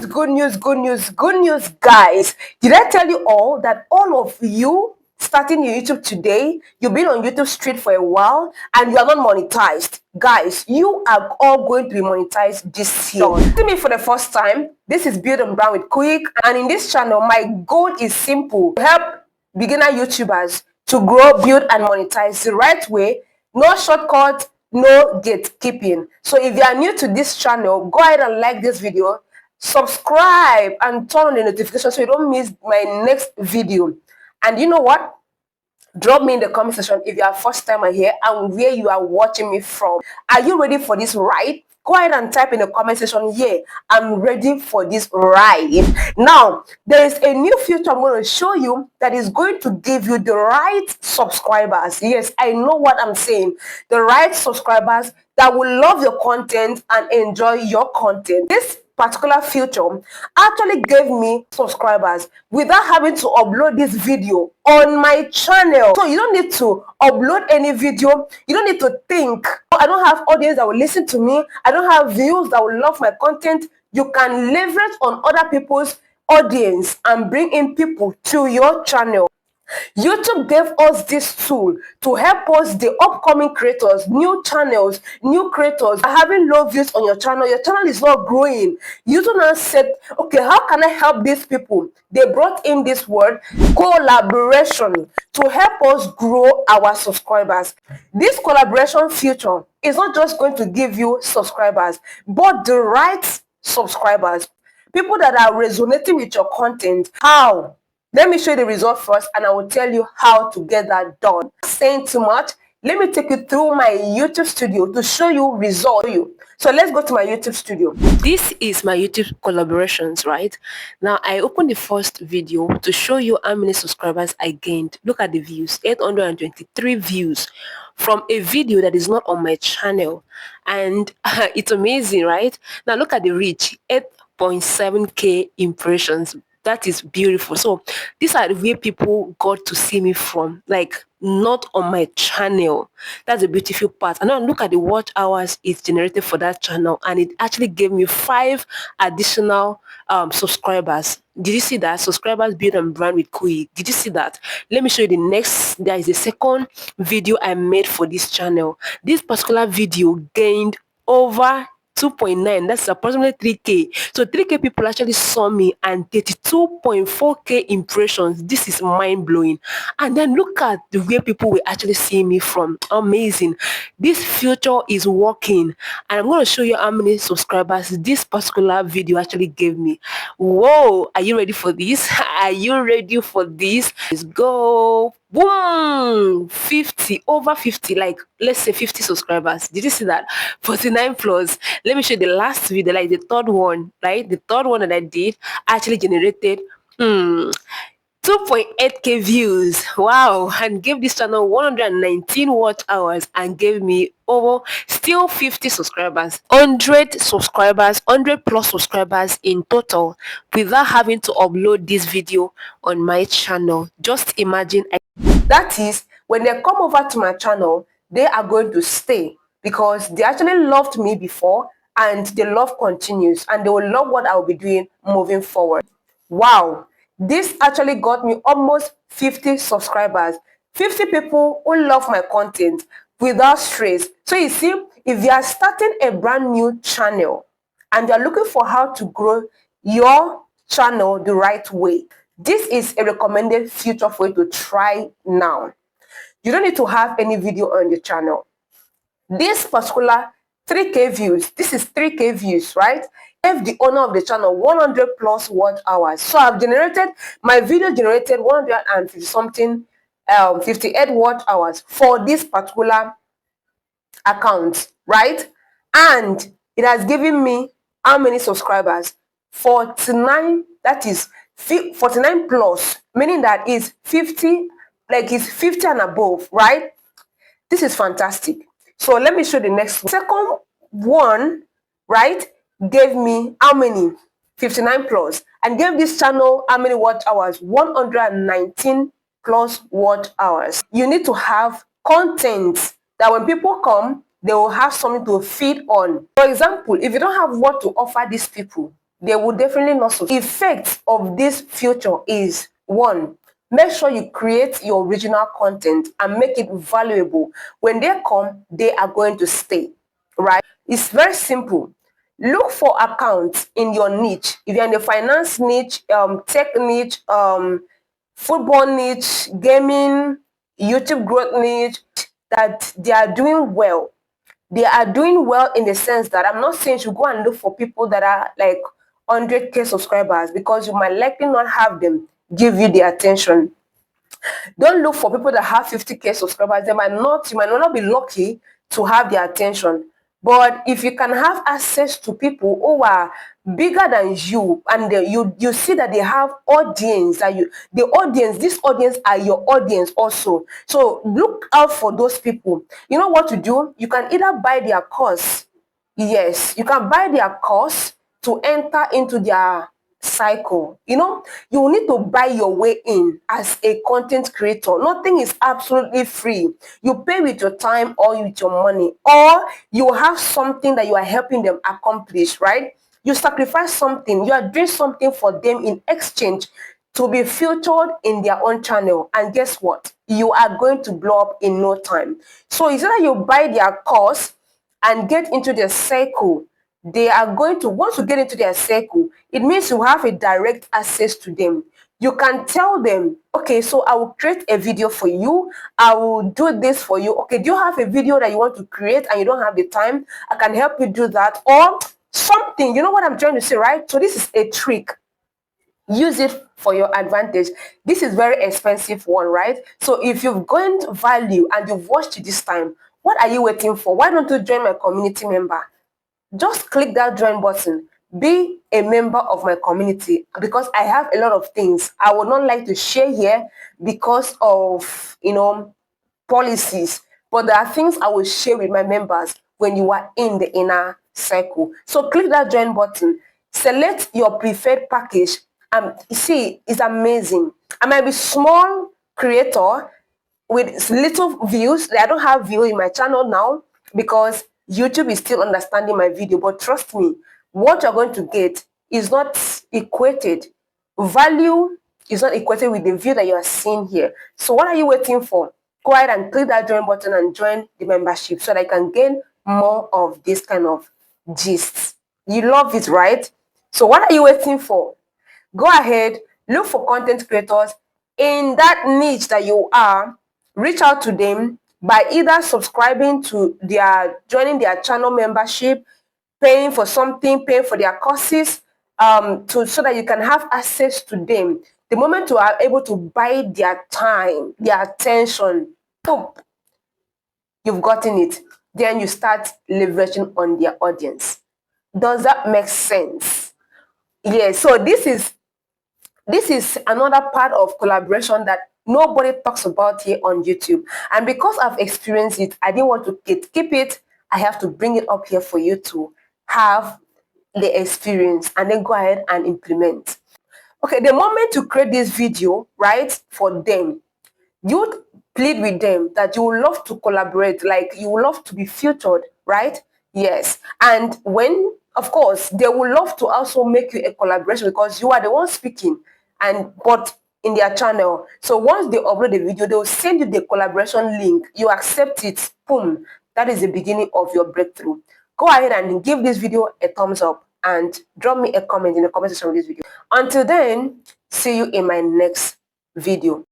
news, good news, good news, good news, guys. Did I tell you all that all of you starting your YouTube today, you've been on YouTube Street for a while and you are not monetized? Guys, you are all going to be monetized this year. See me for the first time. This is Build and Brand with Kuyik, and in this channel, my goal is simple: to help beginner YouTubers to grow, build, and monetize the right way. No shortcut, no gatekeeping. So if you are new to this channel, go ahead and like this video, subscribe, and turn on the notification so you don't miss my next video. And you know what? Drop me in the comment section if you are first timer here and where you are watching me from. Are you ready for this ride? Go ahead and type in the comment section, yeah, I'm ready for this ride. Now, there is a new feature I'm going to show you that is going to give you the right subscribers. Yes, I know what I'm saying. The right subscribers that will love your content and enjoy your content. This particular feature actually gave me subscribers without having to upload this video on my channel. So you don't need to upload any video. You don't need to think, oh, I don't have audience that will listen to me. I don't have views that will love my content. You can leverage on other people's audience and bring in people to your channel. YouTube gave us this tool to help us, the upcoming creators, new channels, new creators are having low views on your channel is not growing. YouTube now said, okay, how can I help these people? They brought in this word, collaboration, to help us grow our subscribers. This collaboration feature is not just going to give you subscribers, but the right subscribers, people that are resonating with your content. How? Let me show you the result first, and I will tell you how to get that done. Not saying too much, let me take you through my YouTube studio to show you results. So let's go to my YouTube studio. This is my YouTube collaborations, right? Now I opened the first video to show you how many subscribers I gained. Look at the views, 823 views from a video that is not on my channel. And it's amazing, right? Now look at the reach, 8.7k impressions. That is beautiful. So these are where people got to see me from, like not on my channel. That's a beautiful part. And now look at the watch hours it's generated for that channel, and it actually gave me 5 additional subscribers. Did you see that? Subscribers, Build and Brand with Kuyik. Did you see that? Let me show you the next. There is the second video I made for this channel. This particular video gained over 2.9, that's approximately 3k. So 3k people actually saw me and 32.4k impressions. This is mind-blowing. And then look at the way people will actually see me from. Amazing. This feature is working, and I'm going to show you how many subscribers this particular video actually gave me. Whoa, are you ready for this? Are you ready for this? Let's go. Boom, 50, over 50, like let's say 50 subscribers. Did you see that? 49 plus. Let me show you the last video, like the third one, right? The third one that I did actually generated 2.8k views. Wow. And gave this channel 119 watch hours and gave me over still 50 subscribers, 100 subscribers, 100 plus subscribers in total without having to upload this video on my channel. Just imagine. That is, when they come over to my channel, they are going to stay because they actually loved me before, and the love continues, and they will love what I will be doing moving forward. Wow. This actually got me almost 50 subscribers, 50 people who love my content without stress. So you see, if you are starting a brand new channel and you are looking for how to grow your channel the right way, this is a recommended feature for you to try now. You don't need to have any video on your channel. This particular 3k views, this is 3k views, right? Gave the owner of the channel 100 plus watch hours. So I've generated, my video generated 150 something, 58 watch hours for this particular account, right? And it has given me how many subscribers? 49, that is 49 plus, meaning that is 50, like it's 50 and above, right? This is fantastic. So let me show the next one. Second one, right, gave me how many? 59 plus, and gave this channel how many watch hours? 119 plus watch hours. You need to have content that when people come, they will have something to feed on. For example, if you don't have what to offer these people, they will definitely not succeed. Effect of this future is one, make sure you create your original content and make it valuable. When they come, they are going to stay, right? It's very simple. Look for accounts in your niche. If you're in the finance niche, tech niche, football niche, gaming, YouTube growth niche, that they are doing well. They are doing well in the sense that I'm not saying you go and look for people that are like 100k subscribers, because you might likely not have them give you the attention. Don't look for people that have 50k subscribers. You might not be lucky to have their attention. But if you can have access to people who are bigger than you, and you see that they have audience, this audience are your audience also. So look out for those people. You know what to do? You can either buy their course. Yes, you can buy their course to enter into their cycle. You need to buy your way in as a content creator. Nothing is absolutely free. You pay with your time or with your money, or you have something that you are helping them accomplish, right? You sacrifice something, you are doing something for them in exchange to be featured in their own channel. And guess what? You are going to blow up in no time. So it's either you buy their course and get into their circle. They are going to, once you get into their circle, it means you have a direct access to them. You can tell them, okay, so I will create a video for you. I will do this for you. Okay, do you have a video that you want to create and you don't have the time? I can help you do that. Or something, you know what I'm trying to say, right? So this is a trick. Use it for your advantage. This is very expensive one, right? So if you've gained value and you've watched it this time, what are you waiting for? Why don't you join my community member? Just click that join button. Be a member of my community, because I have a lot of things I would not like to share here because of policies, but there are things I will share with my members when you are in the inner circle. So click that join button, select your preferred package, and see, it's amazing. I might be small creator with little views. I don't have views in my channel now because YouTube is still understanding my video. But trust me, what you're going to get is not equated. Value is not equated with the view that you are seeing here. So what are you waiting for? Go ahead and click that join button and join the membership so that I can gain more of this kind of gists. You love it, right? So what are you waiting for? Go ahead, look for content creators in that niche that you are. Reach out to them by either subscribing to joining their channel membership, paying for something, paying for their courses, so that you can have access to them. The moment you are able to buy their time, their attention, boom, you've gotten it. Then you start leveraging on their audience. Does that make sense? Yeah, so this is another part of collaboration that nobody talks about here on YouTube. And because I've experienced it, I didn't want to keep it. I have to bring it up here for you to have the experience and then go ahead and implement. Okay, the moment you create this video, right, for them, you plead with them that you would love to collaborate, like you would love to be featured, right? Yes. And when, of course, they would love to also make you a collaboration because you are the one speaking, but in their channel. So once they upload the video, they will send you the collaboration link. You accept it, boom. That is the beginning of your breakthrough. Go ahead and give this video a thumbs up and drop me a comment in the comment section of this video. Until then, see you in my next video.